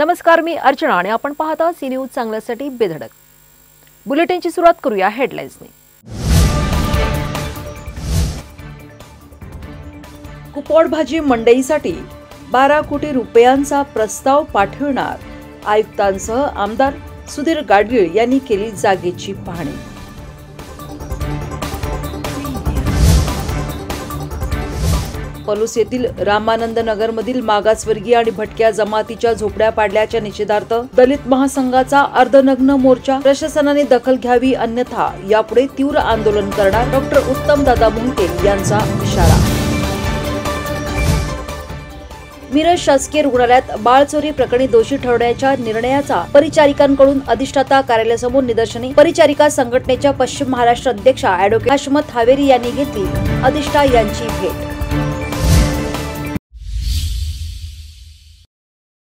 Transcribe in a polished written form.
नमस्कार, मी अर्चना आणि आपण पाहता सी न्यूज चांगल्यासाठी बेधडक। बुलेटिनची सुरुवात करूया हेडलाईन्सने। कुपवाड भाजी मंडईसाठी 12 कोटी रुपयांचा प्रस्ताव पाठवणार, आयुक्तांसह आमदार सुधीर गाडगीळ यांनी केली जागेची पाहणी। पलूस येथील रामानंद नगर मधील मागासवर्गीय आणि भटक्या जमातीच्या झोपड्या पाडल्याच्या निषेधार्थ दलित महासंघाचा अर्धनग्न मोर्चा। प्रशासनाने दखल घ्यावी, अन्यथा यापुढे तीव्र आंदोलन करणार, डॉक्टर उत्तम दादा मुंडके यांचा इशारा। मिरज शासकीय रुग्णालयात बाळचोरी प्रकरणी दोषी ठरवण्याच्या निर्णयाचा परिचारिकांकडून अधिष्ठाता कार्यालयासमोर निदर्शने। परिचारिका संघटनेच्या पश्चिम महाराष्ट्र अध्यक्षा ॲडव्होकेट हशमत हावेरी यांनी घेतली अधिष्ठा यांची भेट।